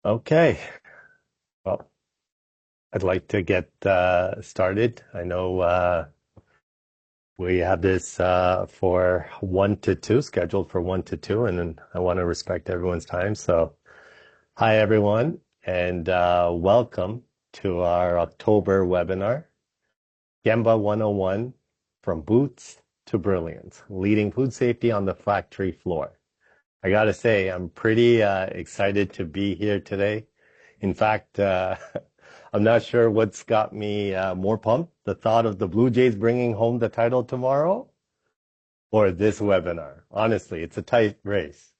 Okay, well, I'd like to get started. I know we have this for 1 to 2, scheduled for 1 to 2, and I want to respect everyone's time. So, hi everyone, and welcome to our October webinar, Gemba 101, From Boots to Brilliance, Leading Food Safety on the Factory Floor. I gotta say, I'm pretty excited to be here today. In fact, I'm not sure what's got me more pumped, the thought of the Blue Jays bringing home the title tomorrow or this webinar. Honestly, it's a tight race.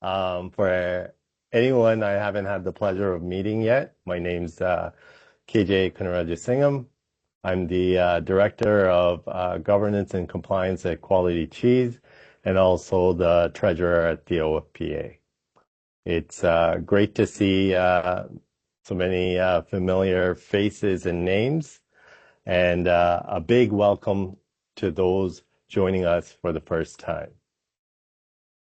For anyone I haven't had the pleasure of meeting yet, my name's KJ Kunarajasingham. I'm the Director of Governance and Compliance at Quality Cheese and also the Treasurer at the OFPA. It's great to see so many familiar faces and names, and a big welcome to those joining us for the first time.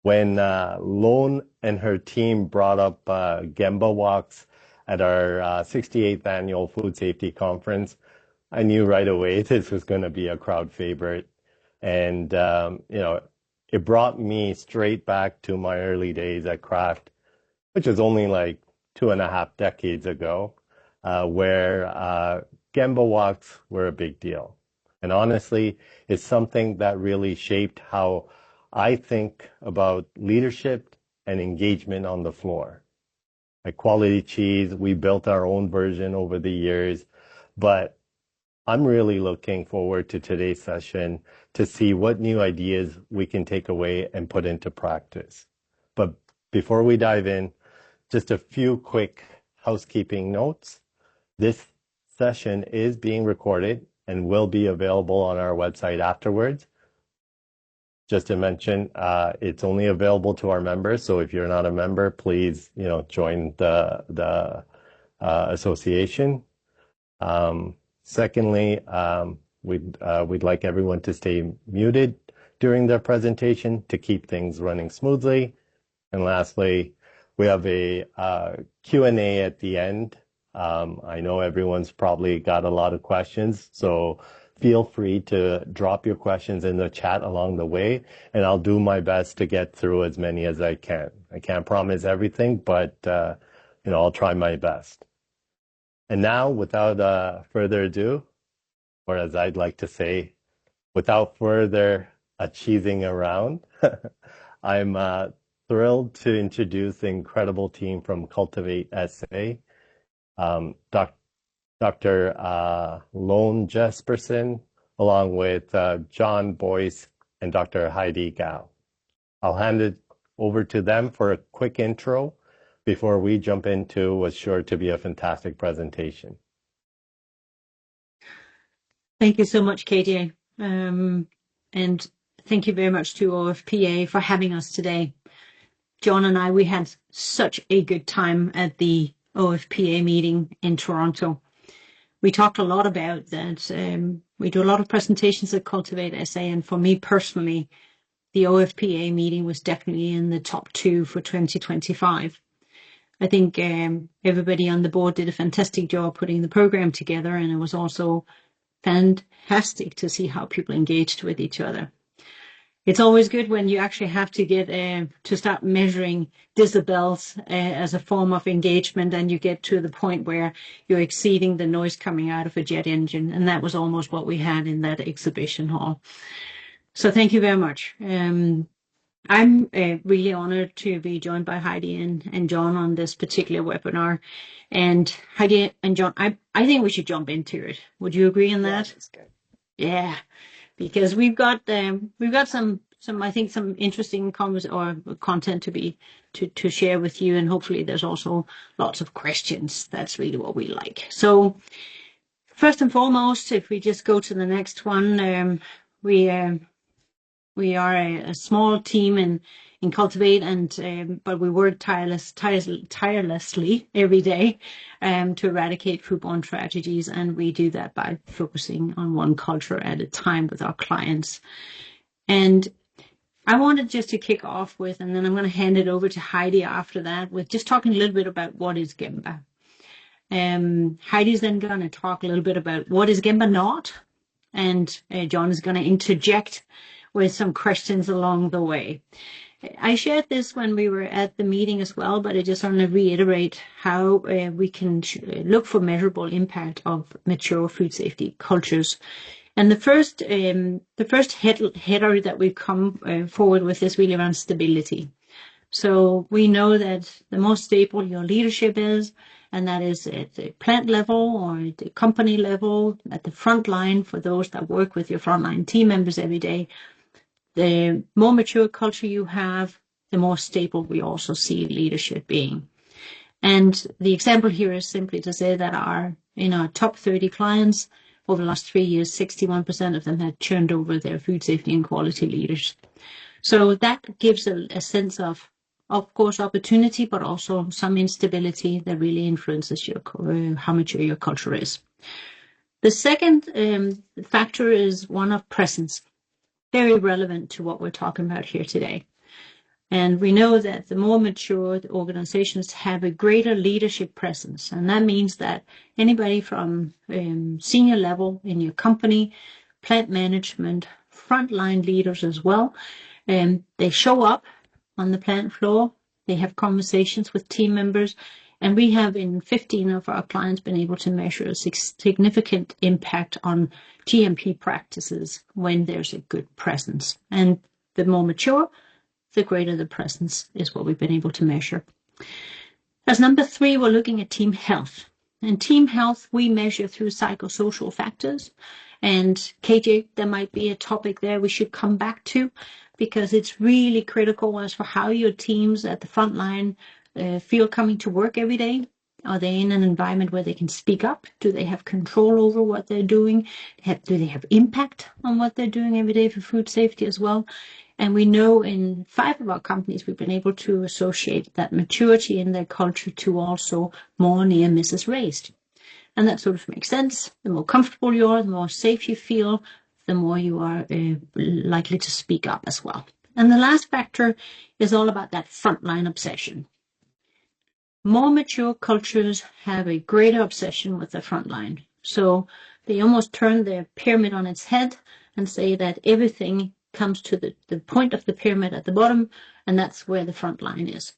When Lone and her team brought up Gemba walks at our 68th annual Food Safety Conference, I knew right away this was going to be a crowd favorite. And, it brought me straight back to my early days at Kraft, which is only like 2.5 decades ago, where Gemba walks were a big deal. And honestly, it's something that really shaped how I think about leadership and engagement on the floor. At Quality Cheese, we built our own version over the years, but I'm really looking forward to today's session to see what new ideas we can take away and put into practice. But before we dive in, just a few quick housekeeping notes. This session is being recorded and will be available on our website afterwards. Just to mention, it's only available to our members. So if you're not a member, please, join the association. Secondly, we'd like everyone to stay muted during the presentation to keep things running smoothly. And lastly, we have a Q&A at the end. I know everyone's probably got a lot of questions, so feel free to drop your questions in the chat along the way, and I'll do my best to get through as many as I can. I can't promise everything, but I'll try my best. And now, without further ado, or as I'd like to say, without further cheesing around, I'm thrilled to introduce the incredible team from Cultivate SA. Dr. Lone Jesperson, along with John Boyce and Dr. Heidi Gao. I'll hand it over to them for a quick intro before we jump into what's sure to be a fantastic presentation. Thank you so much, KJ. And thank you very much to OFPA for having us today. John and I, we had such a good time at the OFPA meeting in Toronto. We talked a lot about that. We do a lot of presentations at Cultivate SA, and for me personally, the OFPA meeting was definitely in the top 2 for 2025. I think everybody on the board did a fantastic job putting the program together, and it was also fantastic to see how people engaged with each other. It's always good when you actually have to get to start measuring decibels as a form of engagement, and you get to the point where you're exceeding the noise coming out of a jet engine, and that was almost what we had in that exhibition hall. So thank you very much. I'm really honored to be joined by Heidi and John on this particular webinar. And Heidi and John, I think we should jump into it. Would you agree on that? Yeah, that's good. Yeah, because we've got some I think some interesting comments or content to share with you, and hopefully there's also lots of questions. That's really what we like. So first and foremost, if we just go to the next one, we are a small team in Cultivate, but we work tirelessly every day to eradicate foodborne tragedies, and we do that by focusing on one culture at a time with our clients. And I wanted just to kick off with, and then I'm going to hand it over to Heidi after that, with just talking a little bit about what is Gemba. Heidi's then going to talk a little bit about what is Gemba not, and John is going to interject with some questions along the way. I shared this when we were at the meeting as well, but I just want to reiterate how we can look for measurable impact of mature food safety cultures. And the first header that we come forward with is really around stability. So we know that the more stable your leadership is, and that is at the plant level or at the company level, at the front line for those that work with your frontline team members every day, the more mature culture you have, the more stable we also see leadership being. And the example here is simply to say that in our top 30 clients, over the last 3 years, 61% of them had turned over their food safety and quality leaders. So that gives a sense of course, opportunity, but also some instability that really influences how mature your culture is. The second factor is one of presence, very relevant to what we're talking about here today. And we know that the more mature the organizations have a greater leadership presence. And that means that anybody from senior level in your company, plant management, frontline leaders as well, they show up on the plant floor. They have conversations with team members. And we have in 15 of our clients been able to measure a significant impact on GMP practices when there's a good presence. And the more mature, the greater the presence is what we've been able to measure. As number 3, we're looking at team health. And team health, we measure through psychosocial factors. And KJ, there might be a topic there we should come back to, because it's really critical as for how your teams at the front line feel coming to work every day. Are they in an environment where they can speak up? Do they have control over what they're doing? Do they have impact on what they're doing every day for food safety as well? And we know in 5 of our companies, we've been able to associate that maturity in their culture to also more near misses raised. And that sort of makes sense. The more comfortable you are, the more safe you feel, the more you are likely to speak up as well. And the last factor is all about that frontline obsession. More mature cultures have a greater obsession with the frontline. So they almost turn their pyramid on its head and say that everything comes to the point of the pyramid at the bottom, and that's where the front line is.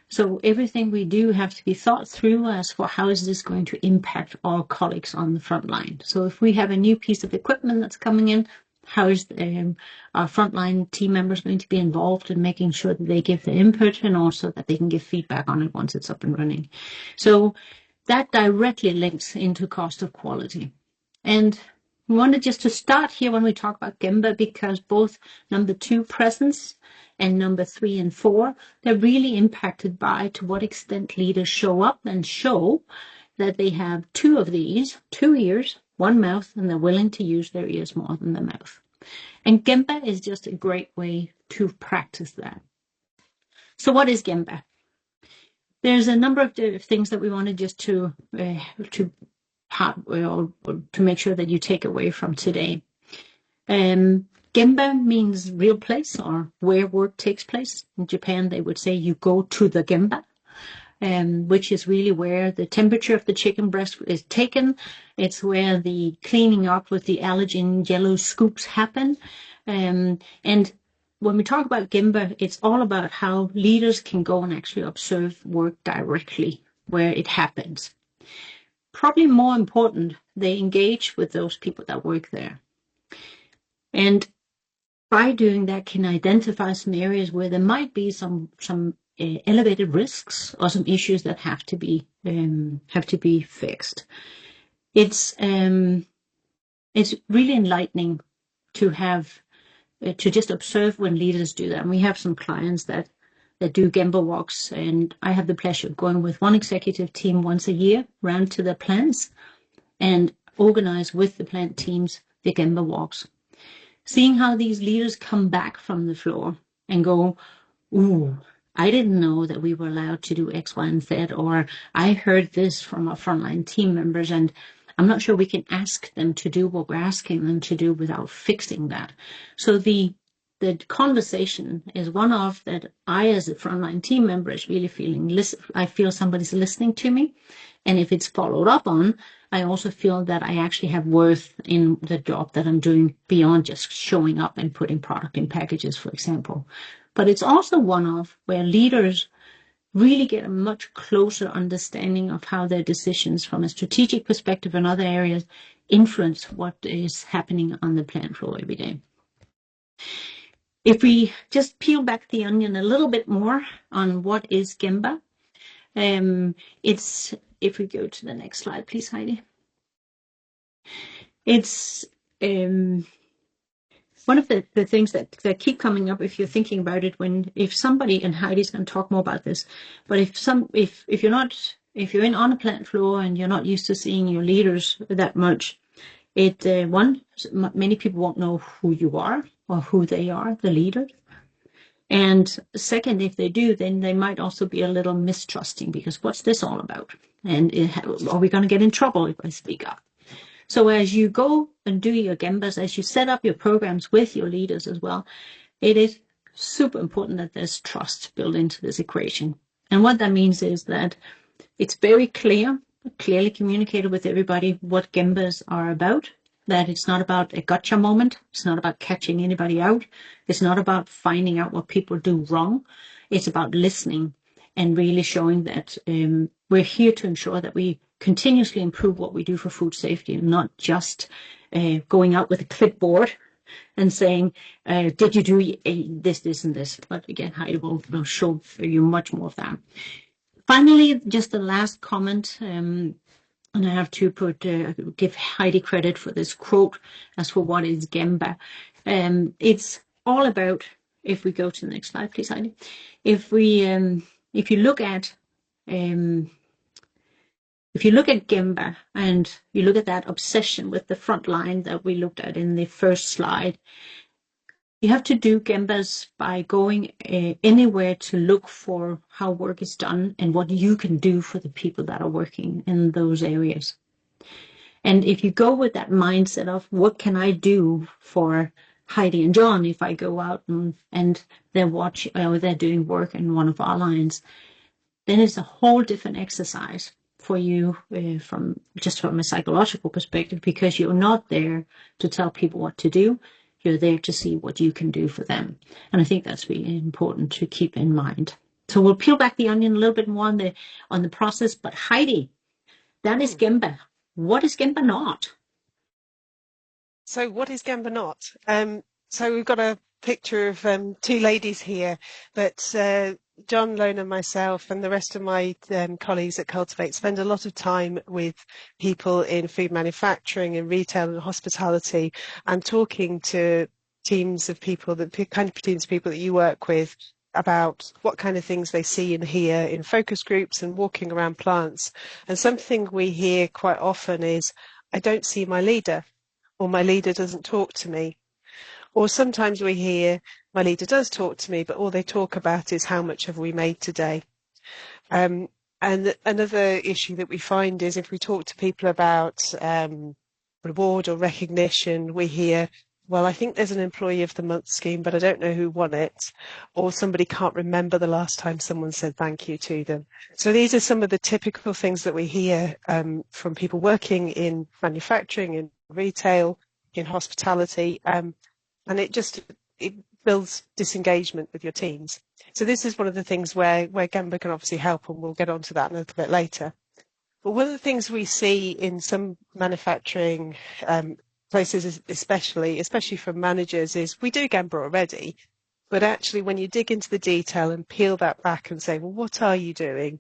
So everything we do have to be thought through as for how is this going to impact our colleagues on the front line. So if we have a new piece of equipment that's coming in, how is our frontline team members going to be involved in making sure that they give their input and also that they can give feedback on it once it's up and running. So that directly links into cost of quality. And we wanted just to start here when we talk about Gemba, because both number 2, presence, and number 3 and 4, they're really impacted by to what extent leaders show up and show that they have 2 of these, 2 ears, 1 mouth, and they're willing to use their ears more than the mouth. And Gemba is just a great way to practice that. So what is Gemba? There's a number of things that we wanted just to make sure that you take away from today. Gemba means real place, or where work takes place. In Japan, they would say you go to the Gemba, which is really where the temperature of the chicken breast is taken. It's where the cleaning up with the allergen yellow scoops happen. And when we talk about Gemba, it's all about how leaders can go and actually observe work directly where it happens. Probably more important, they engage with those people that work there. And by doing that, can identify some areas where there might be some elevated risks or some issues that have to be fixed. It's really enlightening to have to just observe when leaders do that. And we have some clients that do Gemba walks, and I have the pleasure of going with one executive team once a year round to the plants and organize with the plant teams the Gemba walks. Seeing how these leaders come back from the floor and go, ooh, I didn't know that we were allowed to do X, Y, and Z, or I heard this from our frontline team members, and I'm not sure we can ask them to do what we're asking them to do without fixing that. So the the conversation is one of that I, as a frontline team member, is really feeling, I feel somebody's listening to me. And if it's followed up on, I also feel that I actually have worth in the job that I'm doing beyond just showing up and putting product in packages, for example. But it's also one of where leaders really get a much closer understanding of how their decisions from a strategic perspective and other areas influence what is happening on the plant floor every day. If we just peel back the onion a little bit more on what is Gemba, if we go to the next slide, please, Heidi. It's one of the things that keep coming up if you're thinking about it if somebody, and Heidi's going to talk more about this, but if you're on a plant floor and you're not used to seeing your leaders that much, many people won't know who you are or who they are, the leader. And second, if they do, then they might also be a little mistrusting because what's this all about? And are we going to get in trouble if I speak up? So as you go and do your Gembas, as you set up your programs with your leaders as well, it is super important that there's trust built into this equation. And what that means is that it's very clearly communicated with everybody what Gembas are about, that it's not about a gotcha moment. It's not about catching anybody out. It's not about finding out what people do wrong. It's about listening and really showing that we're here to ensure that we continuously improve what we do for food safety and not just going out with a clipboard and saying, did you do this, and this? But again, Heidi will show you much more of that. Finally, just the last comment, and I have to give Heidi credit for this quote as for what is Gemba. It's all about, if we go to the next slide, please, Heidi. If you look at Gemba and you look at that obsession with the front line that we looked at in the first slide, you have to do Gembas by going anywhere to look for how work is done and what you can do for the people that are working in those areas. And if you go with that mindset of what can I do for Heidi and John if I go out and they're doing work in one of our lines, then it's a whole different exercise for you from a psychological perspective, because you're not there to tell people what to do. You're there to see what you can do for them. And I think that's really important to keep in mind. So we'll peel back the onion a little bit more on the process. But Heidi, that is Gemba. What is Gemba not? So what is Gemba not? So we've got a picture of two ladies here that John, Lona, myself and the rest of my colleagues at Cultivate spend a lot of time with people in food manufacturing and retail and hospitality, and talking to teams of people, the kind of teams of people that you work with, about what kind of things they see and hear in focus groups and walking around plants. And something we hear quite often is, I don't see my leader, or my leader doesn't talk to me. Or sometimes we hear, my leader does talk to me, but all they talk about is how much have we made today. And another issue that we find is if we talk to people about reward or recognition, we hear, well, I think there's an Employee of the Month scheme, but I don't know who won it. Or somebody can't remember the last time someone said thank you to them. So these are some of the typical things that we hear from people working in manufacturing, in retail, in hospitality. And it builds disengagement with your teams. So this is one of the things where Gemba can obviously help, and we'll get onto that a little bit later. But one of the things we see in some manufacturing places, especially from managers, is we do Gemba already, but actually when you dig into the detail and peel that back and say, well, what are you doing?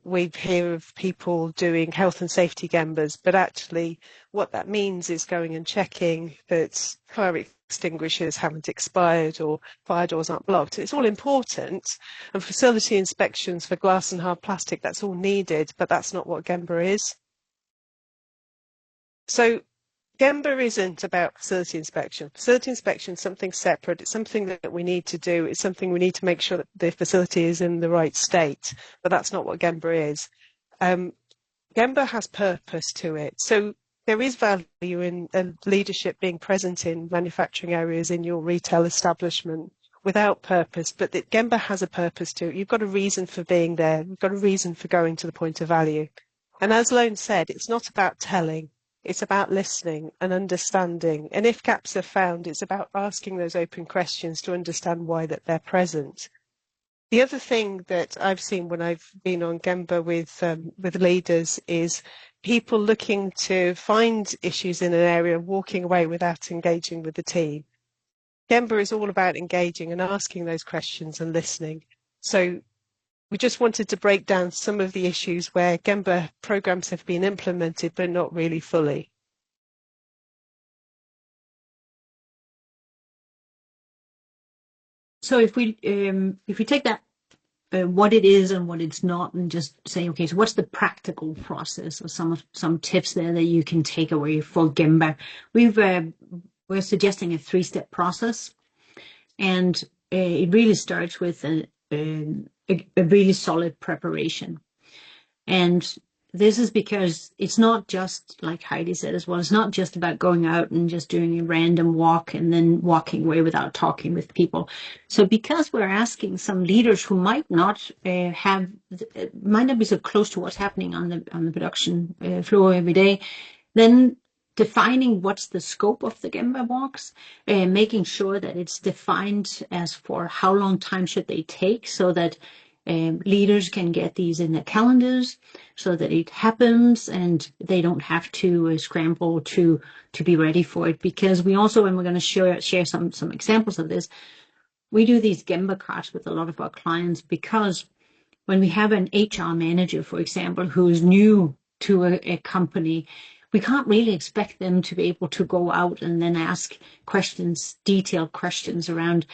We hear of people doing health and safety Gembas, but actually what that means is going and checking that fire extinguishers haven't expired or fire doors aren't blocked. It's all important, and facility inspections for glass and hard plastic, that's all needed, but that's not what Gemba is. So Gemba isn't about facility inspection. Facility inspection is something separate. It's something that we need to do. It's something we need to make sure that the facility is in the right state, but that's not what Gemba is. Gemba has purpose to it. So there is value in leadership being present in manufacturing areas in your retail establishment without purpose, but that Gemba has a purpose to it. You've got a reason for being there. You've got a reason for going to the point of value. And as Lone said, it's not about telling. It's about listening and understanding. And if gaps are found, it's about asking those open questions to understand why that they're present. The other thing that I've seen when I've been on Gemba with leaders is people looking to find issues in an area and walking away without engaging with the team. Gemba is all about engaging and asking those questions and listening. So we just wanted to break down some of the issues where Gemba programs have been implemented, but not really fully. So if we take that, what it is and what it's not, and just say, okay, so what's the practical process, or some tips there that you can take away for Gemba? We're suggesting a 3-step process, and it really starts with a really solid preparation. And this is because it's not just, like Heidi said as well, it's not just about going out and just doing a random walk and then walking away without talking with people. So because we're asking some leaders who might not might not be so close to what's happening on the production floor every day, then defining what's the scope of the Gemba walks, making sure that it's defined as for how long time should they take, so that leaders can get these in their calendars, so that it happens and they don't have to scramble to be ready for it. Because we also, and we're going to share some examples of this, we do these Gemba cards with a lot of our clients, because when we have an HR manager, for example, who's new to a company, we can't really expect them to be able to go out and then ask questions, detailed questions around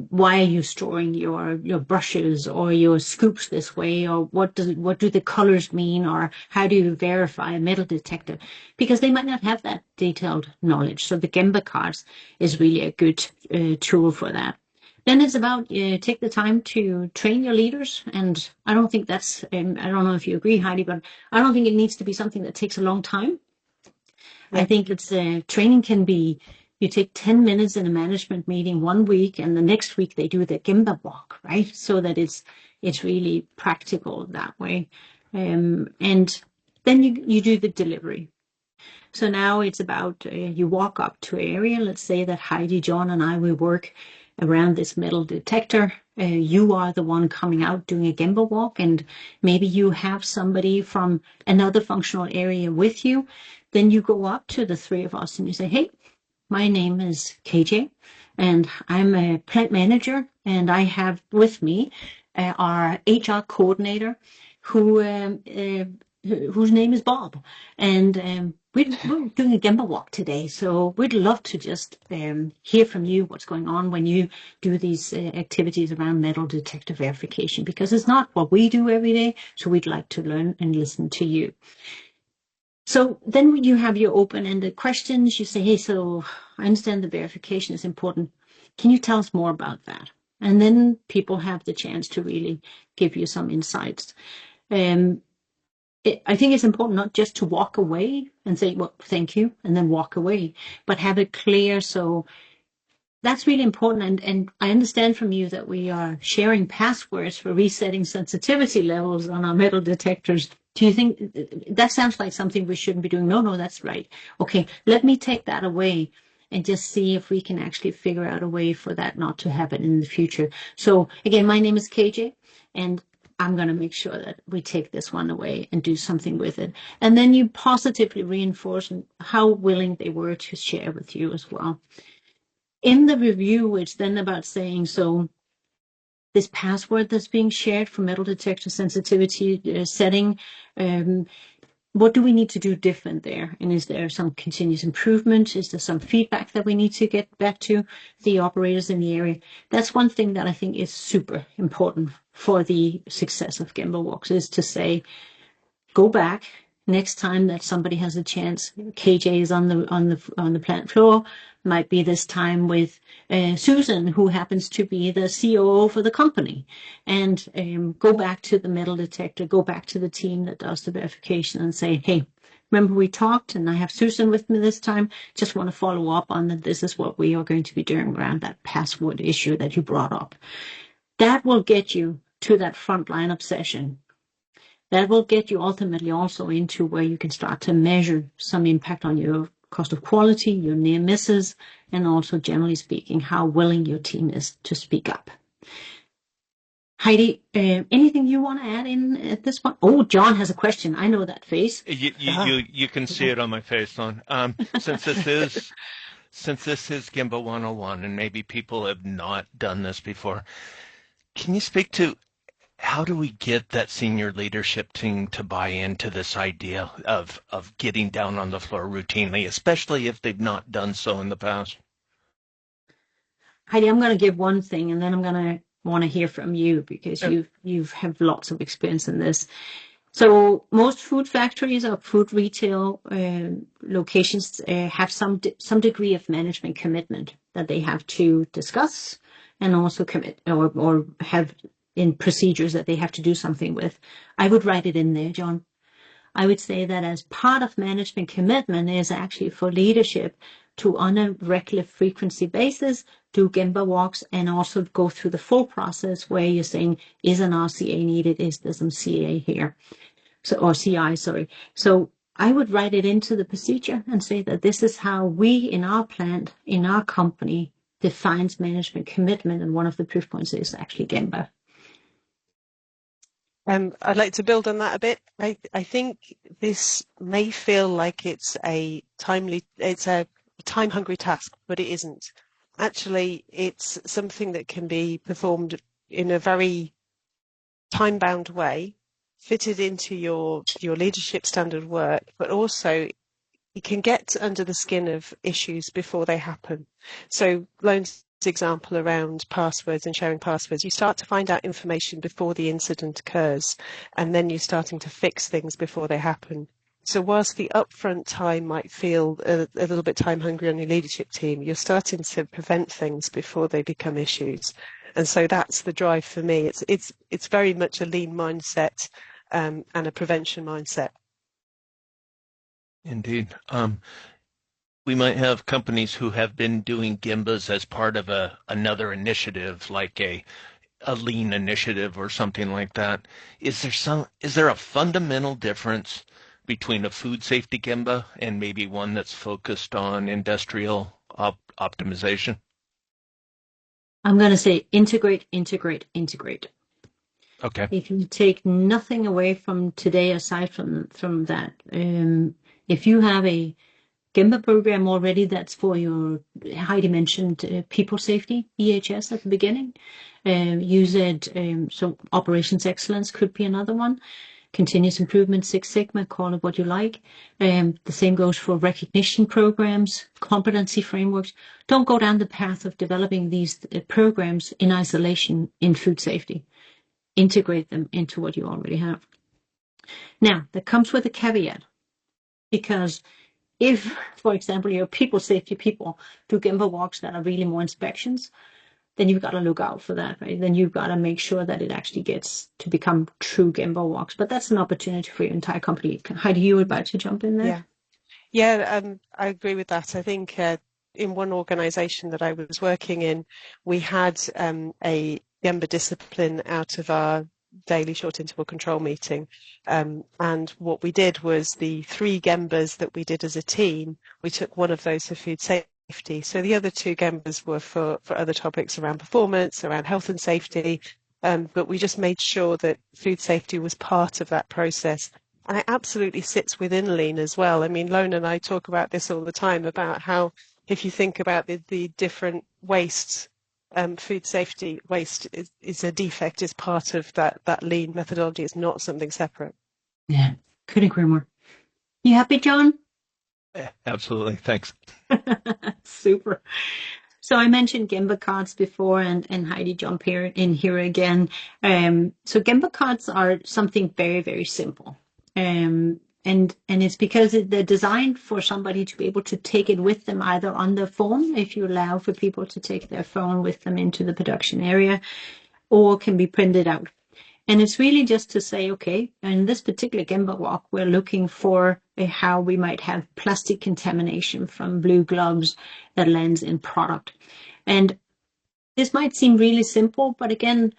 why are you storing your brushes or your scoops this way, or what do the colors mean, or how do you verify a metal detector, because they might not have that detailed knowledge. So the Gemba cards is really a good tool for that. Then it's about take the time to train your leaders, and I don't think that's I don't know if you agree, Heidi, but I don't think it needs to be something that takes a long time. Yeah. I think it's training can be, you take 10 minutes in a management meeting one week, and the next week they do the Gemba walk, right? So that it's really practical that way. And then you do the delivery. So now it's about you walk up to an area. Let's say that Heidi, John, and I will work around this metal detector. You are the one coming out doing a Gemba walk, and maybe you have somebody from another functional area with you. Then you go up to the three of us and you say, hey, my name is KJ, and I'm a plant manager, and I have with me our HR coordinator whose name is Bob. And we're doing a Gemba walk today, so we'd love to just hear from you what's going on when you do these activities around metal detector verification, because it's not what we do every day, so we'd like to learn and listen to you. So then when you have your open-ended questions, you say, hey, so I understand the verification is important. Can you tell us more about that? And then people have the chance to really give you some insights. I think it's important not just to walk away and say, well, thank you, and then walk away, but have it clear. So that's really important. And I understand from you that we are sharing passwords for resetting sensitivity levels on our metal detectors. Do you think that sounds like something we shouldn't be doing? No, that's right. Okay, let me take that away and just see if we can actually figure out a way for that not to happen in the future. So again, my name is KJ, and I'm going to make sure that we take this one away and do something with it. And then you positively reinforce how willing they were to share with you as well. In the review, it's then about saying, so this password that's being shared for metal detector sensitivity setting, what do we need to do different there? And is there some continuous improvement? Is there some feedback that we need to get back to the operators in the area? That's one thing that I think is super important for the success of Gemba walks, is to say, go back next time that somebody has a chance. KJ is on the plant floor. Might be this time with Susan, who happens to be the COO for the company, and go back to the metal detector, go back to the team that does the verification and say, hey, Remember we talked, and I have Susan with me this time. Just want to follow up on that. This is what we are going to be doing around that password issue that you brought up. That will get you to that frontline obsession. That will get you ultimately also into where you can start to measure some impact on your cost of quality, your near misses, and also generally speaking, how willing your team is to speak up. Heidi, anything you want to add in at this point? Oh, John has a question. I know that face. You can see it on my face, Lon. Since this is Gemba 101, and maybe people have not done this before, can you speak to how do we get that senior leadership team to buy into this idea of getting down on the floor routinely, especially if they've not done so in the past? Heidi, I'm going to give one thing, and then I'm going to want to hear from you because you have lots of experience in this. So most food factories or food retail locations have some degree of management commitment that they have to discuss and also commit or have in procedures that they have to do something with. I would write it in there, John. I would say that as part of management commitment is actually for leadership to, on a regular frequency basis, do Gemba walks and also go through the full process where you're saying, is an RCA needed? Is there some CA here? Or CI, sorry. So I would write it into the procedure and say that this is how we in our plant, in our company, defines management commitment. And one of the proof points is actually Gemba. I'd like to build on that a bit. I think this may feel like it's a time-hungry task, but it isn't. Actually, it's something that can be performed in a very time-bound way, fitted into your leadership standard work, but also you can get under the skin of issues before they happen. So Lone's example around passwords and sharing passwords, you start to find out information before the incident occurs, and then you're starting to fix things before they happen. So whilst the upfront time might feel a little bit time hungry on your leadership team, you're starting to prevent things before they become issues. And so that's the drive for me. It's very much a lean mindset and a prevention mindset. Indeed. We might have companies who have been doing Gembas as part of another initiative, like a lean initiative or something like that. Is there a fundamental difference between a food safety Gemba and maybe one that's focused on industrial optimization? I'm going to say integrate, integrate, integrate. Okay. If you take nothing away from today aside from that, if you have a Gemba program already that's for your, Heidi mentioned people safety, EHS at the beginning. Use it, so operations excellence could be another one. Continuous improvement, Six Sigma, call it what you like. The same goes for recognition programs, competency frameworks. Don't go down the path of developing these programs in isolation in food safety. Integrate them into what you already have. Now, that comes with a caveat, because if, for example, your people safety people do Gemba walks that are really more inspections, then you've got to look out for that, right? Then you've got to make sure that it actually gets to become true Gemba walks. But that's an opportunity for your entire company. Heidi, you were about to jump in there? Yeah, I agree with that. I think in one organisation that I was working in, we had a Gemba discipline out of our daily short interval control meeting. And what we did was the 3 Gembas that we did as a team, we took one of those for food safety. So the other 2 Gembas were for other topics around performance, around health and safety. But we just made sure that food safety was part of that process. And it absolutely sits within Lean as well. I mean, Lone and I talk about this all the time, about how if you think about the different wastes, food safety waste is a defect, is part of that Lean methodology. It's not something separate. Yeah, couldn't agree more. You happy, John? Absolutely. Thanks. Super. So I mentioned Gemba cards before, and Heidi jump here in here again. So Gemba cards are something very, very simple. And it's because they're designed for somebody to be able to take it with them either on their phone, if you allow for people to take their phone with them into the production area, or can be printed out. And it's really just to say, okay, in this particular Gemba walk, we're looking for how we might have plastic contamination from blue gloves that lands in product. And this might seem really simple, but again,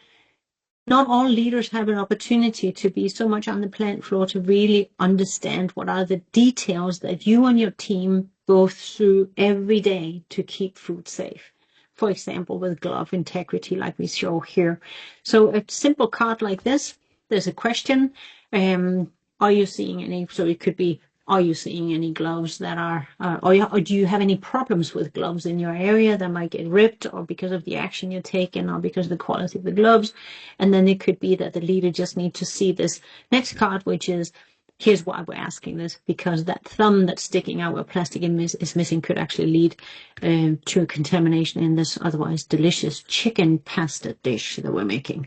not all leaders have an opportunity to be so much on the plant floor to really understand what are the details that you and your team go through every day to keep food safe. For example, with glove integrity, like we show here. So a simple card like this, there's a question. Are you seeing any? So it could be, are you seeing any gloves that are, or do you have any problems with gloves in your area that might get ripped, or because of the action you're taking, or because of the quality of the gloves? And then it could be that the leader just needs to see this next card, which is, here's why we're asking this, because that thumb that's sticking out where plastic is missing could actually lead to a contamination in this otherwise delicious chicken pasta dish that we're making.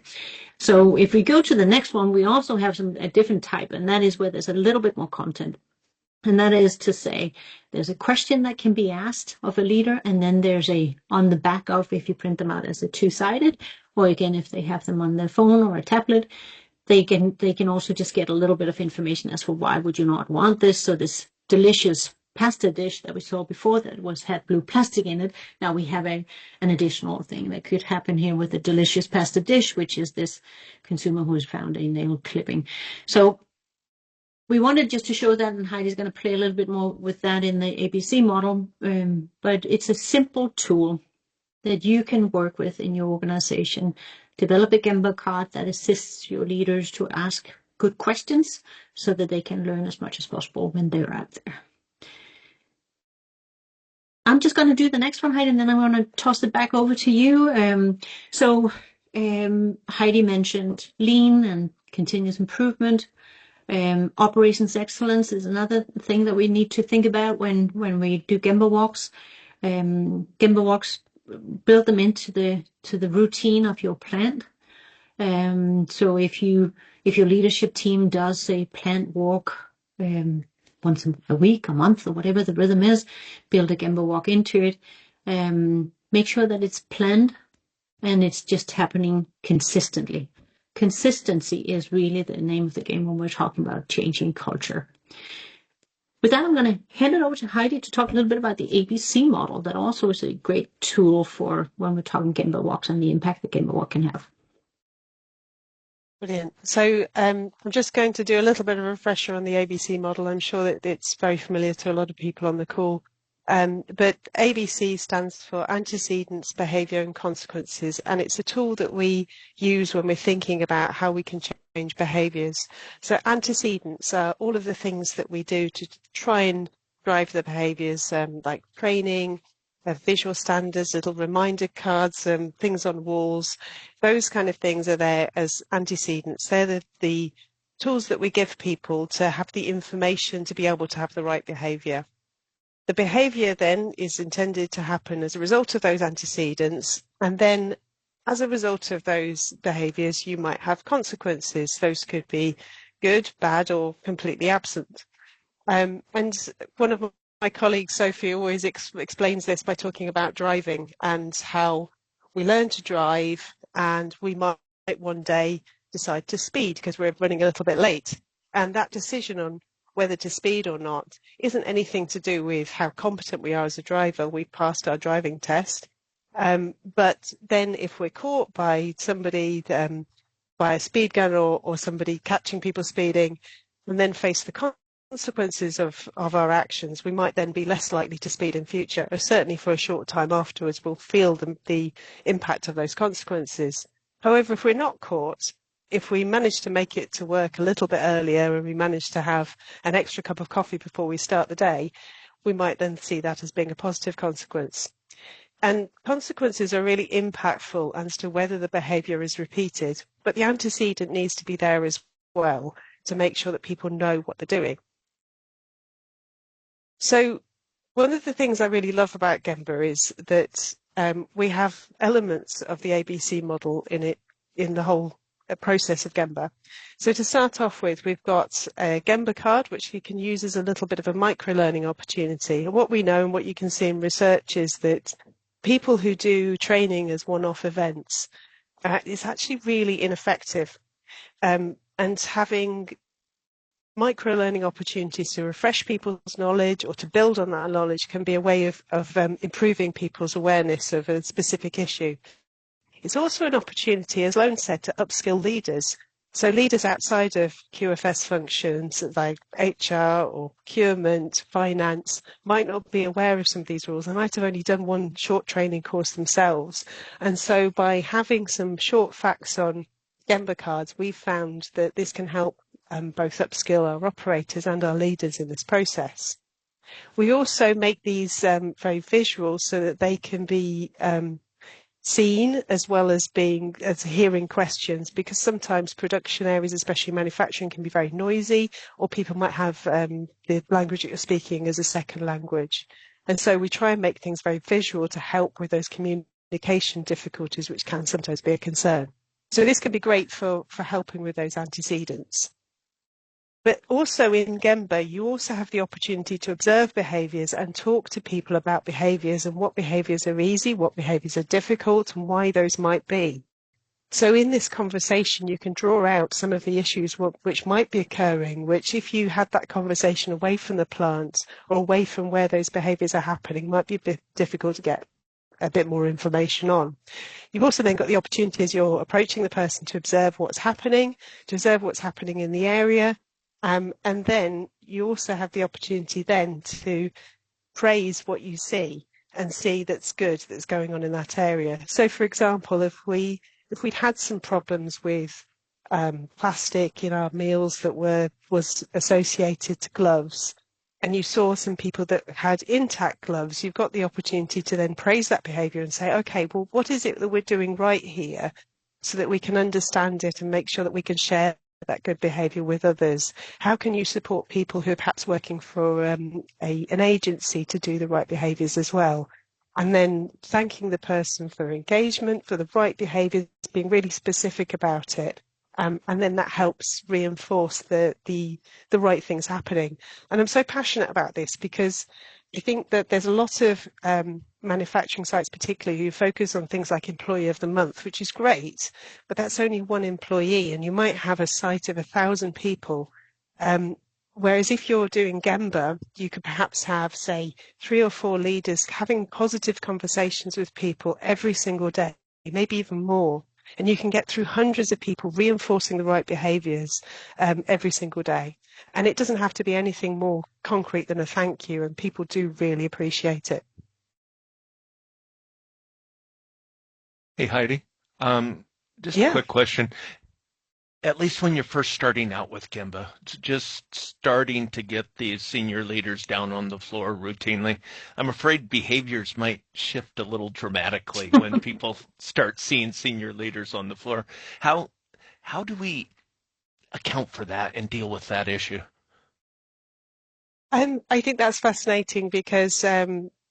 So if we go to the next one, we also have a different type, and that is where there's a little bit more content. And that is to say, there's a question that can be asked of a leader, and then there's on the back of, if you print them out as a two-sided, or again, if they have them on their phone or a tablet, they can also just get a little bit of information as for why would you not want this. So this delicious pasta dish that we saw before that had blue plastic in it. Now we have an additional thing that could happen here with the delicious pasta dish, which is this consumer who has found a nail clipping. So we wanted just to show that, and Heidi's going to play a little bit more with that in the ABC model, but it's a simple tool that you can work with in your organization. Develop a Gemba card that assists your leaders to ask good questions so that they can learn as much as possible when they're out there. I'm just going to do the next one, Heidi, and then I'm going to toss it back over to you. Heidi mentioned lean and continuous improvement. Operations excellence is another thing that we need to think about when we do Gemba walks. Gemba walks, build them into the routine of your plant. So if your leadership team does a plant walk once a week, a month, or whatever the rhythm is, build a Gemba walk into it. Make sure that it's planned and it's just happening consistently. Consistency is really the name of the game when we're talking about changing culture. With that, I'm going to hand it over to Heidi to talk a little bit about the ABC model that also is a great tool for when we're talking Gemba walks and the impact that Gemba walk can have. Brilliant. So I'm just going to do a little bit of a refresher on the ABC model. I'm sure that it's very familiar to a lot of people on the call. But ABC stands for Antecedents, Behaviour and Consequences, and it's a tool that we use when we're thinking about how we can change behaviours. So antecedents are all of the things that we do to try and drive the behaviours, like training, visual standards, little reminder cards, things on walls. Those kind of things are there as antecedents. They're the tools that we give people to have the information to be able to have the right behaviour. The behaviour then is intended to happen as a result of those antecedents, and then as a result of those behaviours you might have consequences. Those could be good, bad, or completely absent. And one of my colleagues, Sophie, always explains this by talking about driving and how we learn to drive and we might one day decide to speed because we're running a little bit late. And that decision on whether to speed or not isn't anything to do with how competent we are as a driver. We've passed our driving test. But then if we're caught by somebody, by a speed gun or somebody catching people speeding, and then face the consequences of our actions, we might then be less likely to speed in future, or certainly for a short time afterwards we'll feel the impact of those consequences. However, if we're not caught, if we manage to make it to work a little bit earlier and we manage to have an extra cup of coffee before we start the day, we might then see that as being a positive consequence. And consequences are really impactful as to whether the behaviour is repeated, but the antecedent needs to be there as well to make sure that people know what they're doing. So one of the things I really love about Gemba is that we have elements of the ABC model in the whole process of Gemba. So to start off with, we've got a Gemba card, which you can use as a little bit of a micro-learning opportunity. And what we know and what you can see in research is that people who do training as one-off events is actually really ineffective. and having micro-learning opportunities to refresh people's knowledge or to build on that knowledge can be a way of improving people's awareness of a specific issue. It's also an opportunity, as Lone said, to upskill leaders. So leaders outside of QFS functions like HR or procurement, finance, might not be aware of some of these rules. They might have only done one short training course themselves. And so by having some short facts on Gemba cards, we've found that this can help both upskill our operators and our leaders in this process. We also make these very visual so that they can be seen as well as hearing questions, because sometimes production areas, especially manufacturing, can be very noisy, or people might have the language that you're speaking as a second language. And so we try and make things very visual to help with those communication difficulties, which can sometimes be a concern. So this can be great for helping with those antecedents. But also in Gemba, you also have the opportunity to observe behaviours and talk to people about behaviours and what behaviours are easy, what behaviours are difficult, and why those might be. So in this conversation, you can draw out some of the issues which might be occurring, which if you had that conversation away from the plant or away from where those behaviours are happening, might be a bit difficult to get a bit more information on. You've also then got the opportunity as you're approaching the person to observe what's happening in the area. And then you also have the opportunity then to praise what you see and see that's good, that's going on in that area. So, for example, if we'd had some problems with plastic in our meals that was associated to gloves, and you saw some people that had intact gloves, you've got the opportunity to then praise that behaviour and say, okay, well, what is it that we're doing right here, so that we can understand it and make sure that we can share that good behaviour with others? How can you support people who are perhaps working for an agency to do the right behaviours as well? And then thanking the person for engagement, for the right behaviours, being really specific about it. And then that helps reinforce the right things happening. And I'm so passionate about this because I think that there's a lot of manufacturing sites particularly who focus on things like Employee of the Month, which is great, but that's only one employee, and you might have a site of 1,000 people. Whereas if you're doing Gemba, you could perhaps have, say, 3 or 4 leaders having positive conversations with people every single day, maybe even more. And you can get through hundreds of people reinforcing the right behaviours every single day. And it doesn't have to be anything more concrete than a thank you, and people do really appreciate it. Hey, Heidi. Just a Yeah. quick question. At least when you're first starting out with Gemba, just starting to get these senior leaders down on the floor routinely, I'm afraid behaviors might shift a little dramatically when people start seeing senior leaders on the floor. How do we account for that and deal with that issue? I think that's fascinating because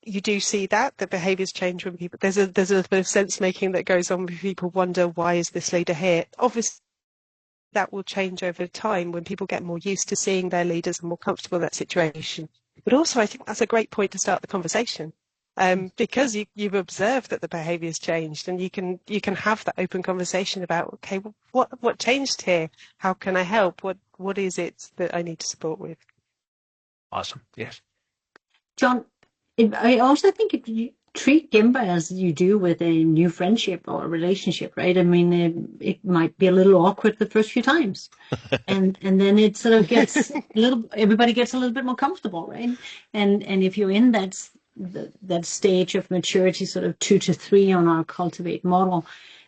you do see that the behaviours change when people. There's a little bit of sense making that goes on when people wonder, why is this leader here? Obviously, that will change over time when people get more used to seeing their leaders and more comfortable in that situation. But also, I think that's a great point to start the conversation, because you've observed that the behaviour has changed, and you can have that open conversation about, okay, well, what changed here? How can I help? What is it that I need to support with? Awesome. Yes. John, I also think if you treat Gemba as you do with a new friendship or a relationship, right? I mean, it might be a little awkward the first few times, and then it sort of gets everybody gets a little bit more comfortable, right? And if you're in that stage of maturity, sort of 2 to 3 on our Cultivate model,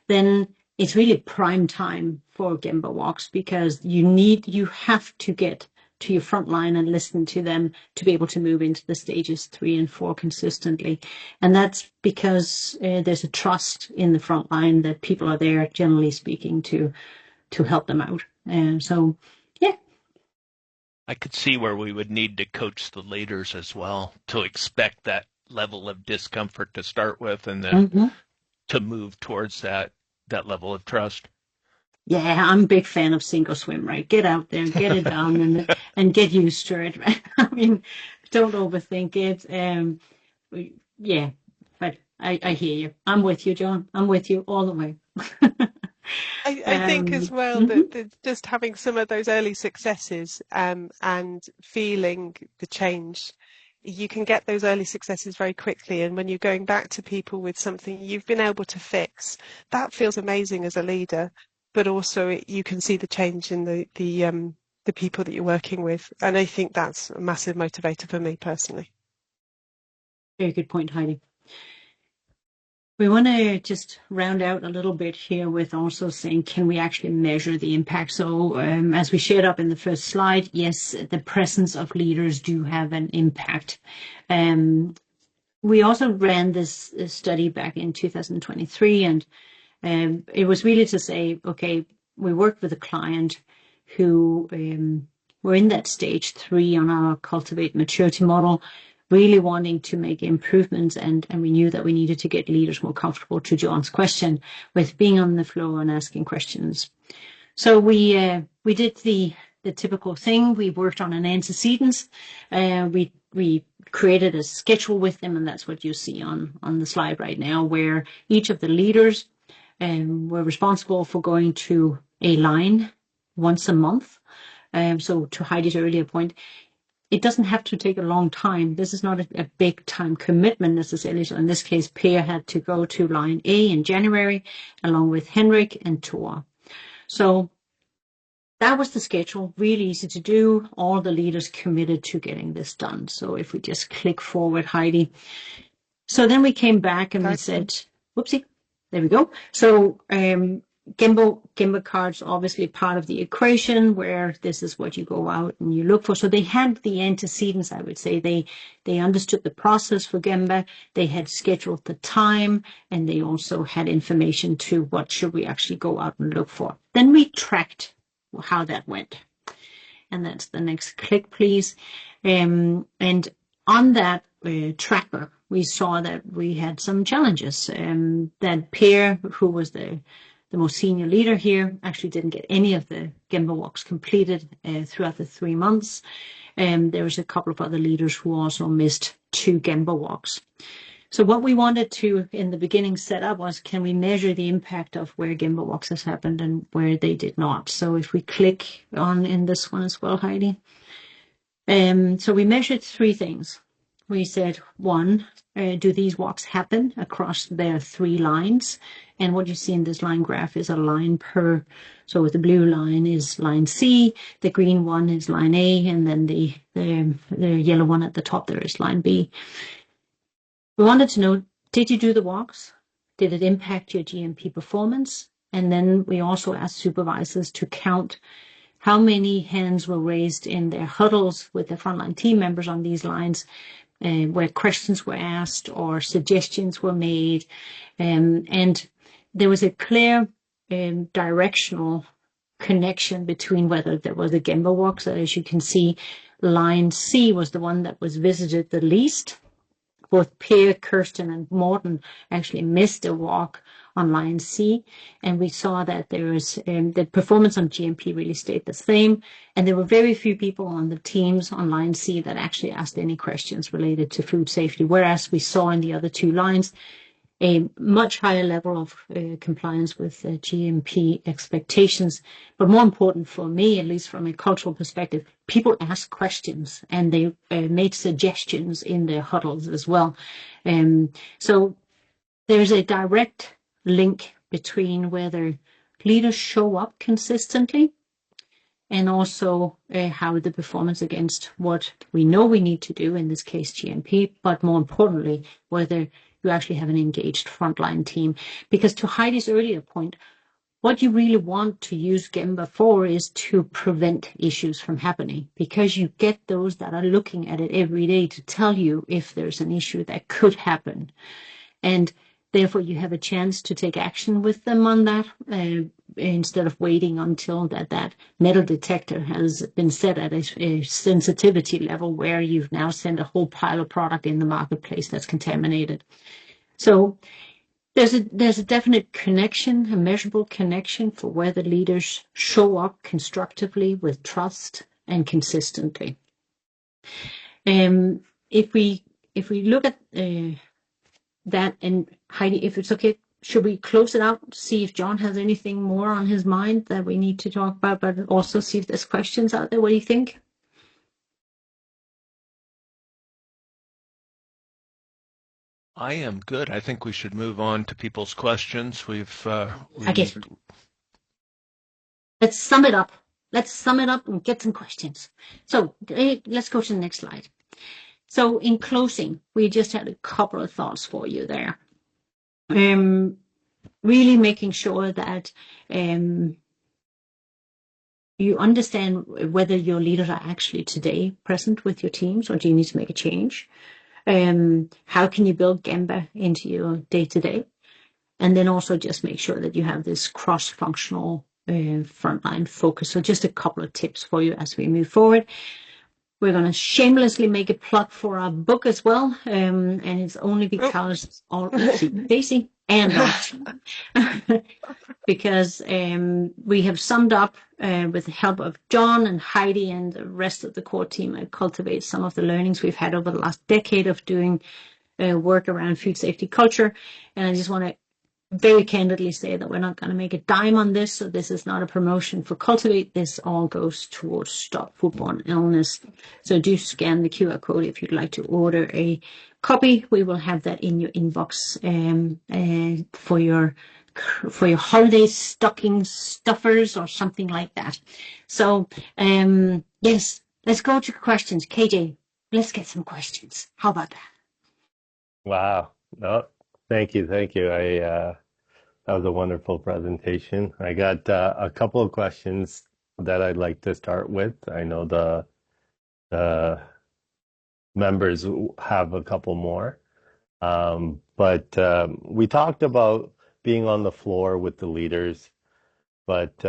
then it's really prime time for Gemba walks, because you have to get to your front line and listen to them to be able to move into the stages 3 and 4 consistently. And that's because there's a trust in the front line that people are there, generally speaking, to help them out. So, yeah. I could see where we would need to coach the leaders as well to expect that level of discomfort to start with, and then to move towards that level of trust. Yeah, I'm a big fan of sink or swim, right? Get out there, get it down, and get used to it, right? I mean, don't overthink it. Yeah, but I hear you. I'm with you, John. I'm with you all the way. I think as well that just having some of those early successes and feeling the change, you can get those early successes very quickly. And when you're going back to people with something you've been able to fix, that feels amazing as a leader. But also you can see the change in the people that you're working with. And I think that's a massive motivator for me personally. Very good point, Heidi. We want to just round out a little bit here with also saying, can we actually measure the impact? So as we shared up in the first slide, yes, the presence of leaders do have an impact. We also ran this study back in 2023, and it was really to say, okay, we worked with a client who were in that stage 3 on our Cultivate Maturity model, really wanting to make improvements, and we knew that we needed to get leaders more comfortable, to John's question, with being on the floor and asking questions. So we did the typical thing. We worked on an antecedents. We created a schedule with them, and that's what you see on the slide right now, where each of the leaders were responsible for going to a line once a month. So to Heidi's earlier point, it doesn't have to take a long time. This is not a big time commitment necessarily. So in this case, Per had to go to line A in January, along with Henrik and Thor. So that was the schedule, really easy to do. All the leaders committed to getting this done. So if we just click forward, Heidi. So then we came back and we said, whoopsie, there we go. So Gemba cards, obviously part of the equation, where this is what you go out and you look for. So they had the antecedents, I would say. They understood the process for Gemba. They had scheduled the time, and they also had information to what should we actually go out and look for. Then we tracked how that went. And that's the next click, please. And on that tracker, we saw that we had some challenges. That Per, who was the most senior leader here, actually didn't get any of the Gemba walks completed throughout the 3 months. There was a couple of other leaders who also missed 2 Gemba walks. So what we wanted to, in the beginning, set up was, can we measure the impact of where Gemba walks has happened and where they did not? So if we click on in this one as well, Heidi. So we measured 3 things. We said, 1, do these walks happen across their 3 lines? And what you see in this line graph is a line per, so the blue line is line C, the green one is line A, and then the yellow one at the top there is line B. We wanted to know, did you do the walks? Did it impact your GMP performance? And then we also asked supervisors to count how many hands were raised in their huddles with the frontline team members on these lines, where questions were asked or suggestions were made. And there was a clear directional connection between whether there was a Gemba walk. So as you can see, line C was the one that was visited the least. Both Per, Kirsten, and Morten actually missed a walk on line C, and we saw that there was the performance on GMP really stayed the same, and there were very few people on the teams on line C that actually asked any questions related to food safety, whereas we saw in the other 2 lines a much higher level of compliance with GMP expectations. But more important for me, at least from a cultural perspective, people asked questions and they made suggestions in their huddles as well. So there's a direct link between whether leaders show up consistently and also how the performance against what we know we need to do, in this case GMP, but more importantly, whether you actually have an engaged frontline team. Because to Heidi's earlier point, what you really want to use Gemba for is to prevent issues from happening, because you get those that are looking at it every day to tell you if there's an issue that could happen. And therefore, you have a chance to take action with them on that instead of waiting until that metal detector has been set at a sensitivity level where you've now sent a whole pile of product in the marketplace that's contaminated. So there's a definite connection, a measurable connection for whether leaders show up constructively with trust and consistently. If we look at that, and Heidi, if it's okay, should we close it out, see if John has anything more on his mind that we need to talk about, but also see if there's questions out there? What do you think? I am good. I think we should move on to people's questions. I guess let's sum it up. Let's sum it up and get some questions. So let's go to the next slide. So in closing, we just had a couple of thoughts for you there. Really making sure that you understand whether your leaders are actually today present with your teams, or do you need to make a change? How can you build Gemba into your day-to-day? And then also just make sure that you have this cross-functional frontline focus. So just a couple of tips for you as we move forward. We're going to shamelessly make a plug for our book as well. And it's only because Daisy and us, because we have summed up with the help of John and Heidi and the rest of the core team and cultivate some of the learnings we've had over the last decade of doing work around food safety culture. And I just want to very candidly say that we're not going to make a dime on this. So this is not a promotion for Cultivate. This all goes towards Stop Foodborne Illness. So do scan the QR code if you'd like to order a copy. We will have that in your inbox for your holiday stocking stuffers or something like that. So yes, let's go to questions. KJ, let's get some questions. How about that? Wow. No, thank you. That was a wonderful presentation. I got a couple of questions that I'd like to start with. I know the members have a couple more. But we talked about being on the floor with the leaders, but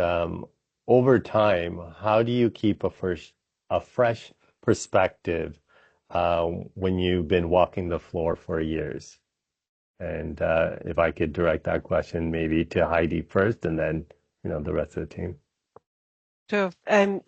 over time, how do you keep a fresh perspective when you've been walking the floor for years? And if I could direct that question maybe to Heidi first, and then the rest of the team. Sure.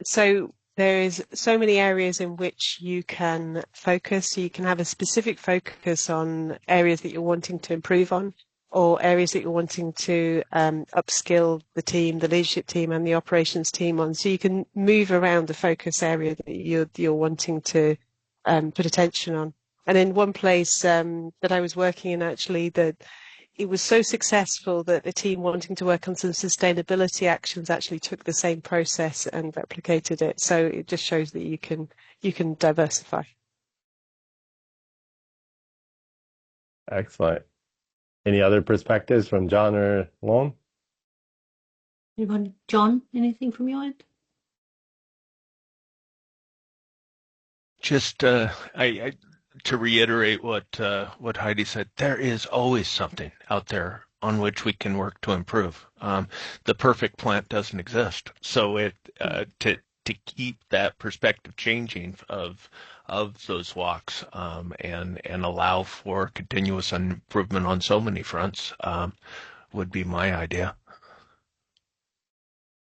So there is so many areas in which you can focus. So you can have a specific focus on areas that you're wanting to improve on, or areas that you're wanting to upskill the team, the leadership team, and the operations team on. So you can move around the focus area that you're wanting to put attention on. And in one place that I was working in, actually, it was so successful that the team wanting to work on some sustainability actions actually took the same process and replicated it. So it just shows that you can diversify. Excellent. Any other perspectives from John or Lone? Anyone? John, anything from your end? Just to reiterate what Heidi said, there is always something out there on which we can work to improve. The perfect plant doesn't exist, so to keep that perspective changing of those walks and allow for continuous improvement on so many fronts would be my idea.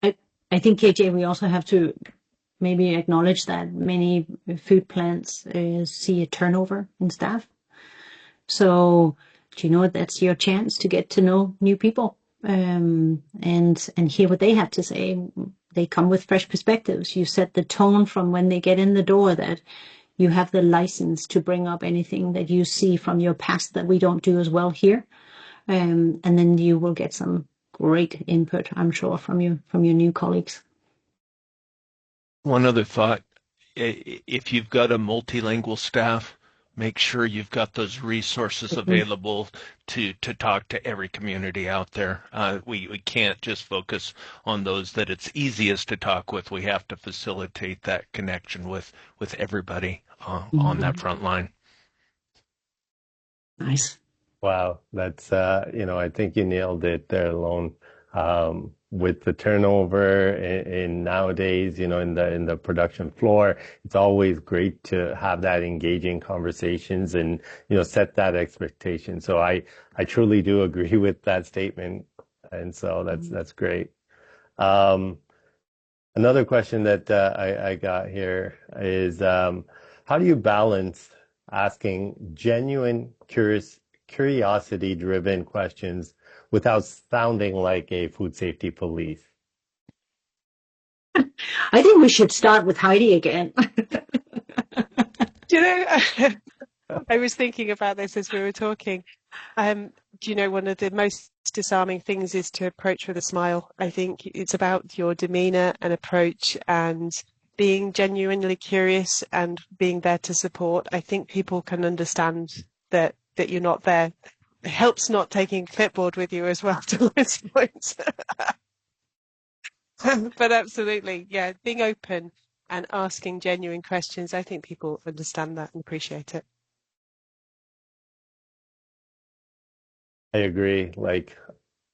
I think, KJ, we also have to maybe acknowledge that many food plants see a turnover in staff. So, that's your chance to get to know new people and hear what they have to say. They come with fresh perspectives. You set the tone from when they get in the door that you have the license to bring up anything that you see from your past that we don't do as well here. And then you will get some great input, I'm sure, from your new colleagues. One other thought, if you've got a multilingual staff, make sure you've got those resources available to talk to every community out there. We can't just focus on those that it's easiest to talk with. We have to facilitate that connection with everybody on that front line. Nice. Wow, that's I think you nailed it there, Lone. With the turnover in nowadays, in the production floor, it's always great to have that engaging conversations and set that expectation. So I truly do agree with that statement, and so that's great. Another question that I got here is how do you balance asking genuine, curious curiosity-driven questions without sounding like a food safety police. I think we should start with Heidi again. Do you know, I was thinking about this as we were talking. Do you know, one of the most disarming things is to approach with a smile. I think it's about your demeanor and approach and being genuinely curious and being there to support. I think people can understand that you're not there. It helps not taking a clipboard with you as well to those points. But absolutely, yeah, being open and asking genuine questions, I think people understand that and appreciate it. I agree. Like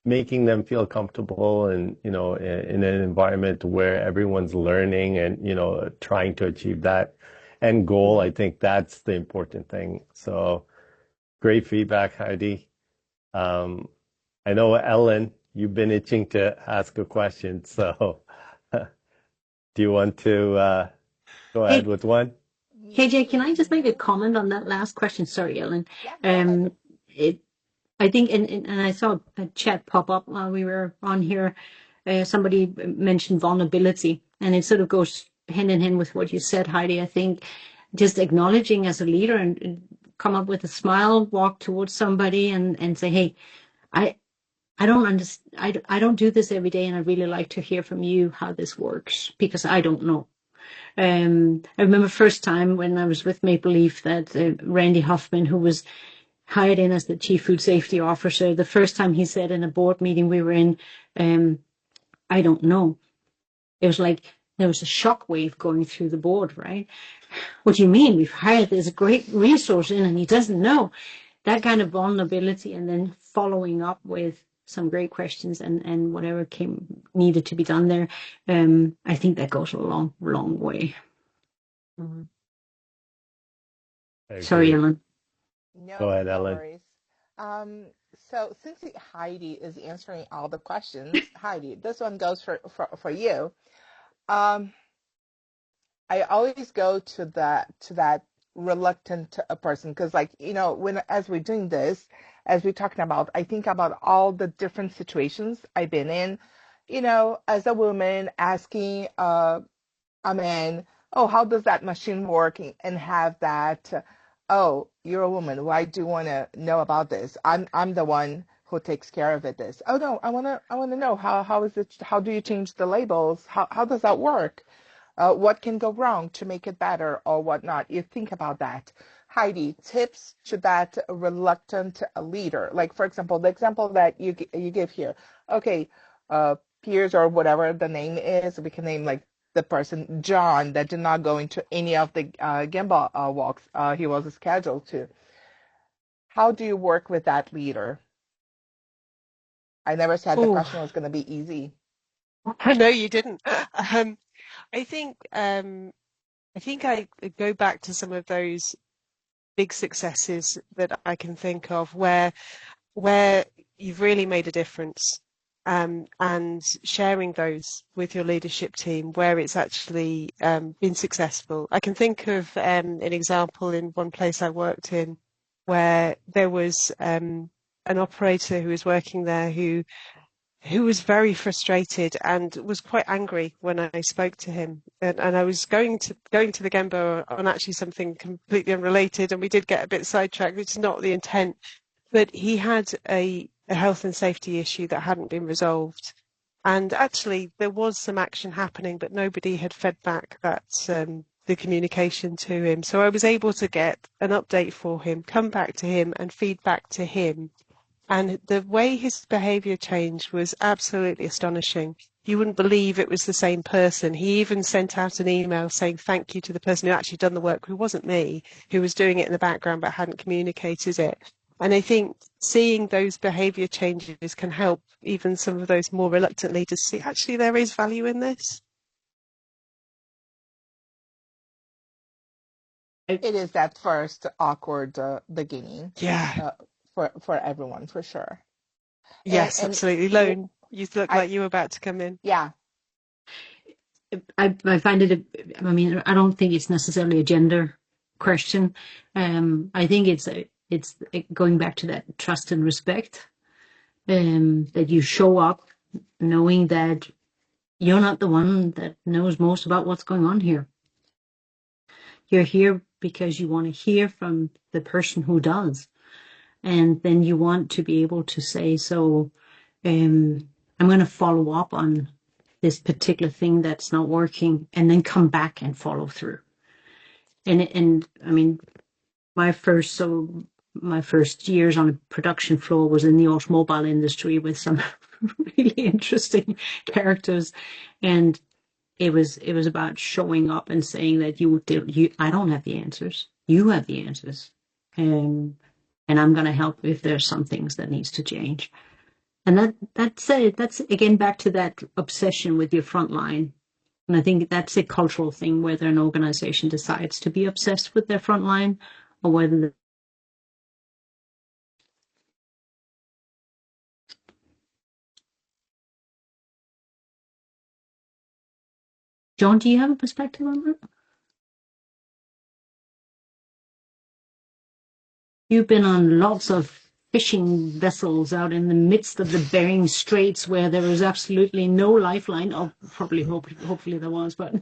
making them feel comfortable and, you know, in an environment where everyone's learning and, you know, trying to achieve that end goal. I think that's the important thing. So great feedback, Heidi. I know, Ellen, you've been itching to ask a question. So do you want to go ahead with one? KJ, can I just make a comment on that last question? Sorry, Ellen. Yeah, I think, and I saw a chat pop up while we were on here. Somebody mentioned vulnerability, and it sort of goes hand in hand with what you said, Heidi. I think just acknowledging as a leader and come up with a smile, walk towards somebody and say, hey, I don't understand. I don't do this every day, and I'd really like to hear from you how this works because I don't know. I remember first time when I was with Maple Leaf that Randy Huffman, who was hired in as the chief food safety officer, the first time he said in a board meeting we were in, I don't know. It was like there was a shock wave going through the board, right? What do you mean? We've hired this great resource in and he doesn't know. That kind of vulnerability and then following up with some great questions and whatever needed to be done there. I think that goes a long, long way. Mhm. Sorry, Ellen. Go ahead, no Ellen. worries. So since Heidi is answering all the questions, Heidi, this one goes for you. I always go to that reluctant person because, like, you know, as we're doing this, as we're talking about, I think about all the different situations I've been in, you know, as a woman asking a man, oh, how does that machine work? And have that, oh, you're a woman. Why do you want to know about this? I'm the one who takes care of it. This. Oh no, I want to know how is it? How do you change the labels? How does that work? What can go wrong to make it better or whatnot? You think about that. Heidi, tips to that reluctant leader. Like, for example, the example that you give here. Okay, Piers or whatever the name is, we can name like the person John that did not go into any of the Gemba walks he was scheduled to. How do you work with that leader? I never said the question was going to be easy. I know you didn't. I think I go back to some of those big successes that I can think of where you've really made a difference, and sharing those with your leadership team where it's actually been successful. I can think of an example in one place I worked in where there was an operator who was working there who was very frustrated and was quite angry when I spoke to him. And I was going to the Gemba on actually something completely unrelated, and we did get a bit sidetracked, which is not the intent. But he had a health and safety issue that hadn't been resolved. And actually there was some action happening, but nobody had fed back that the communication to him. So I was able to get an update for him, come back to him and feed back to him. And the way his behaviour changed was absolutely astonishing. You wouldn't believe it was the same person. He even sent out an email saying thank you to the person who actually done the work, who wasn't me, who was doing it in the background but hadn't communicated it. And I think seeing those behaviour changes can help even some of those more reluctant leaders see actually there is value in this. It is that first awkward beginning. Yeah. For everyone, for sure. Yes, and absolutely. Lone, you look like you were about to come in. Yeah. I find it, I mean, I don't think it's necessarily a gender question. I think it's it's going back to that trust and respect, that you show up knowing that you're not the one that knows most about what's going on here. You're here because you want to hear from the person who does. And then you want to be able to say, so I'm going to follow up on this particular thing that's not working, and then come back and follow through. And I mean, my first years on a production floor was in the automobile industry with some really interesting characters, and it was about showing up and saying that I don't have the answers, you have the answers, and I'm going to help if there's some things that needs to change. And that's again back to that obsession with your front line. And I think that's a cultural thing, whether an organization decides to be obsessed with their front line or whether John, do you have a perspective on that? You've been on lots of fishing vessels out in the midst of the Bering Straits where there was absolutely no lifeline. Oh, probably, hopefully there was, but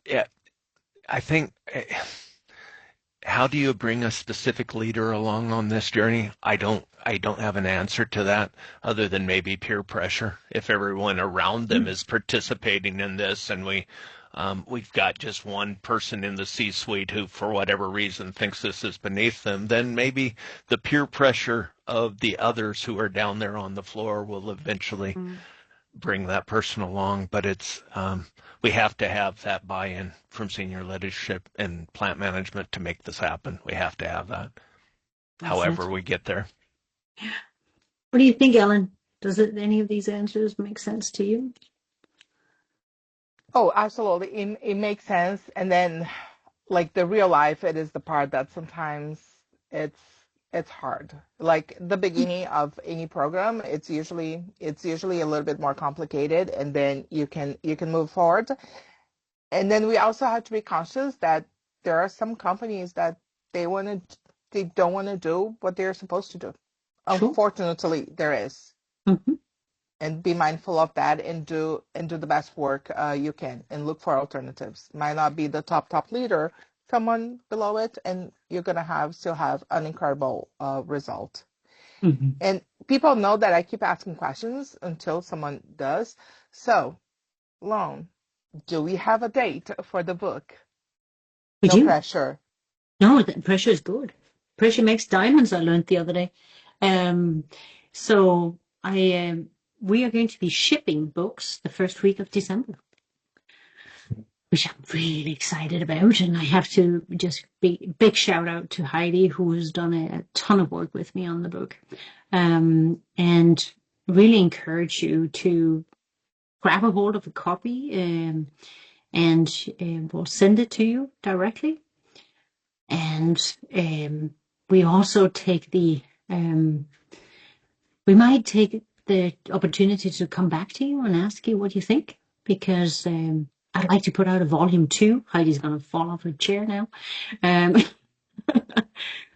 Yeah, I think, how do you bring a specific leader along on this journey? I don't have an answer to that other than maybe peer pressure. If everyone around them is participating in this and we've got just one person in the C-suite who, for whatever reason, thinks this is beneath them, then maybe the peer pressure of the others who are down there on the floor will eventually bring that person along. But it's we have to have that buy-in from senior leadership and plant management to make this happen. We have to have that. However we get there. What do you think, Ellen? Does any of these answers make sense to you? Oh, absolutely. It makes sense. And then, like the real life, it is the part that sometimes it's hard. Like the beginning of any program, it's usually a little bit more complicated, and then you can move forward. And then we also have to be conscious that there are some companies that they don't want to do what they're supposed to do. Sure. Unfortunately, there is. Mm-hmm. And be mindful of that, and do the best work you can, and look for alternatives. Might not be the top leader, someone below it, and you're gonna still have an incredible result. Mm-hmm. And people know that I keep asking questions until someone does. So, Lone, do we have a date for the book? We No do. pressure. No, pressure is good. Pressure makes diamonds, I learned the other day. So we are going to be shipping books the first week of December, which I'm really excited about. And I have to just big shout out to Heidi, who has done a ton of work with me on the book, and really encourage you to grab a hold of a copy, and we'll send it to you directly. And we also we might take the opportunity to come back to you and ask you what you think, because I'd like to put out a volume 2. Heidi's going to fall off her chair now.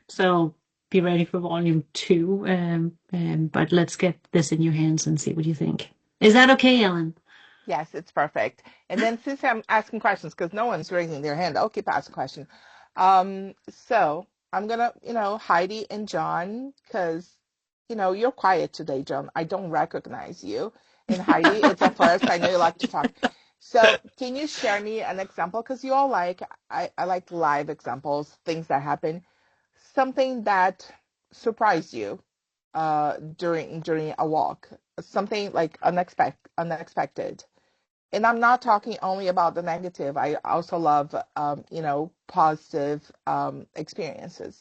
So be ready for volume 2. But let's get this in your hands and see what you think. Is that okay, Ellen? Yes, it's perfect. And then since I'm asking questions, because no one's raising their hand, I'll keep asking questions. So I'm gonna, Heidi and John, because, you're quiet today, John. I don't recognize you. And Heidi, it's a first. I know you like to talk. So can you share me an example? Because you all I like live examples, things that happen, something that surprised you during a walk, something like unexpected. And I'm not talking only about the negative. I also love, positive experiences.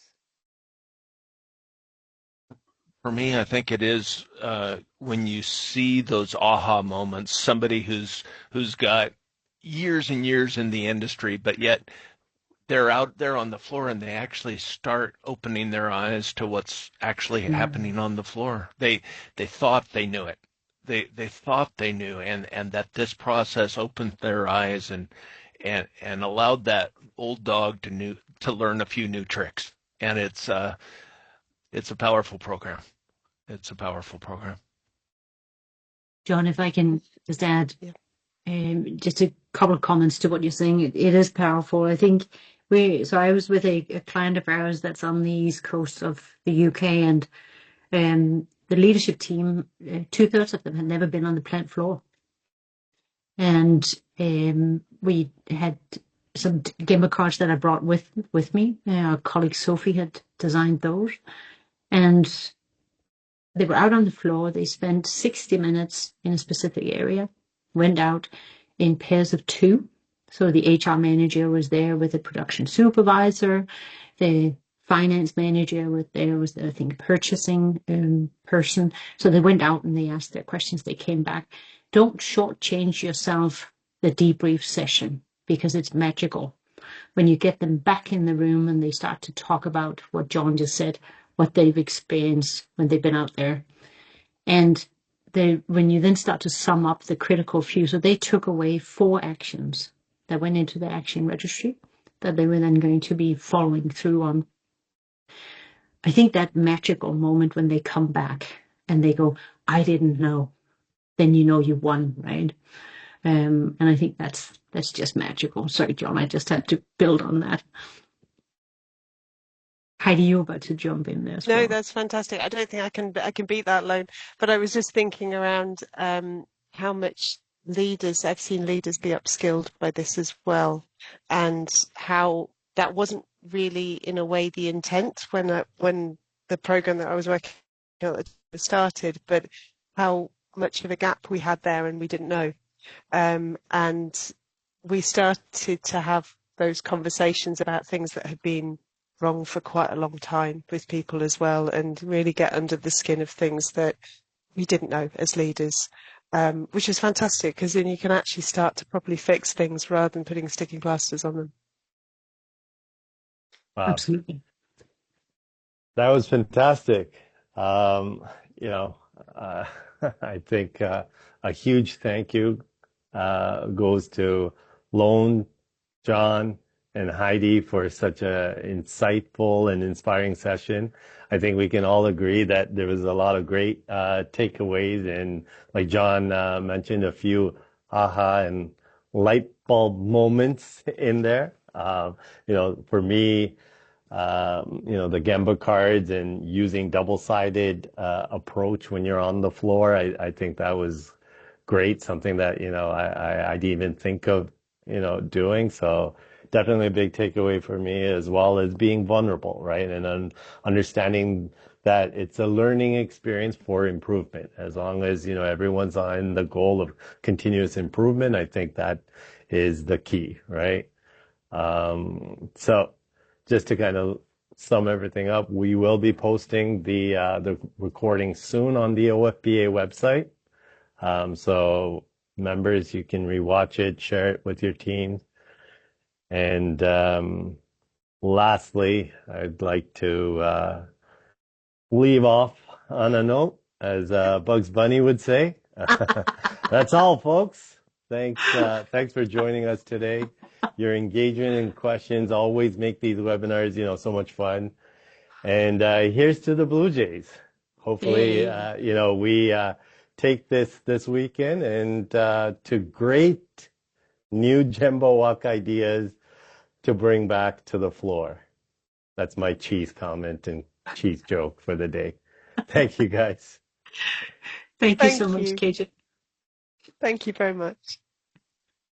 For me, I think it is when you see those aha moments, somebody who's got years and years in the industry, but yet they're out there on the floor and they actually start opening their eyes to what's actually happening on the floor. They thought they knew it. They thought they knew, and that this process opened their eyes and allowed that old dog to learn a few new tricks. and it's a powerful program. It's a powerful program. John, if I can just add Yeah. just a couple of comments to what you're saying. It is powerful. I think I was with a client of ours that's on the east coast of the UK, and the leadership team, 2/3 of them had never been on the plant floor. And we had some Gemba cards that I brought with me. Our colleague Sophie had designed those. And they were out on the floor. They spent 60 minutes in a specific area, went out in pairs of 2. So the HR manager was there with the production supervisor, the finance manager was there, was the, I think, purchasing person. So they went out and they asked their questions. They came back. Don't shortchange yourself the debrief session, because it's magical. When you get them back in the room and they start to talk about what John just said, what they've experienced when they've been out there. And when you then start to sum up the critical few, so they took away 4 actions that went into the action registry that they were then going to be following through on. I think that magical moment when they come back and they go, I didn't know, then you know you won, right? And I think that's just magical. Sorry, John, I just had to build on that. Heidi, you were about to jump in there as well. No, that's fantastic. I don't think I can beat that alone. But I was just thinking around how much I've seen leaders be upskilled by this as well, and how that wasn't really in a way the intent when the program that I was working on started, but how much of a gap we had there and we didn't know. And we started to have those conversations about things that had been wrong for quite a long time with people as well, and really get under the skin of things that we didn't know as leaders, which is fantastic, because then you can actually start to properly fix things rather than putting sticking plasters on them. Wow, Absolutely. that was fantastic. You know, I think a huge thank you goes to Lone, John, and Heidi for such a insightful and inspiring session. I think we can all agree that there was a lot of great takeaways, and like John mentioned, a few aha and light bulb moments in there. You know, for me, you know, the Gemba cards and using double-sided approach when you're on the floor, I think that was great, something that, you know, I didn't even think of, you know, doing. So definitely a big takeaway for me, as well as being vulnerable, right? And understanding that it's a learning experience for improvement. As long as, you know, everyone's on the goal of continuous improvement, I think that is the key, right? So just to kind of sum everything up, we will be posting the recording soon on the OFPA website. So members, you can rewatch it, share it with your team. And lastly, I'd like to leave off on a note, as Bugs Bunny would say. That's all, folks. Thanks for joining us today. Your engagement and questions always make these webinars, you know, so much fun. And here's to the Blue Jays. Hopefully, you know, we take this weekend and to great new Gemba walk ideas to bring back to the floor. That's my cheese comment and cheese joke for the day. Thank you, guys. Thank you so much, KJ. Thank you very much.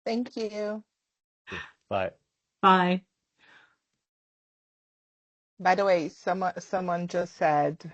Thank you. Bye. Bye. By the way, someone just said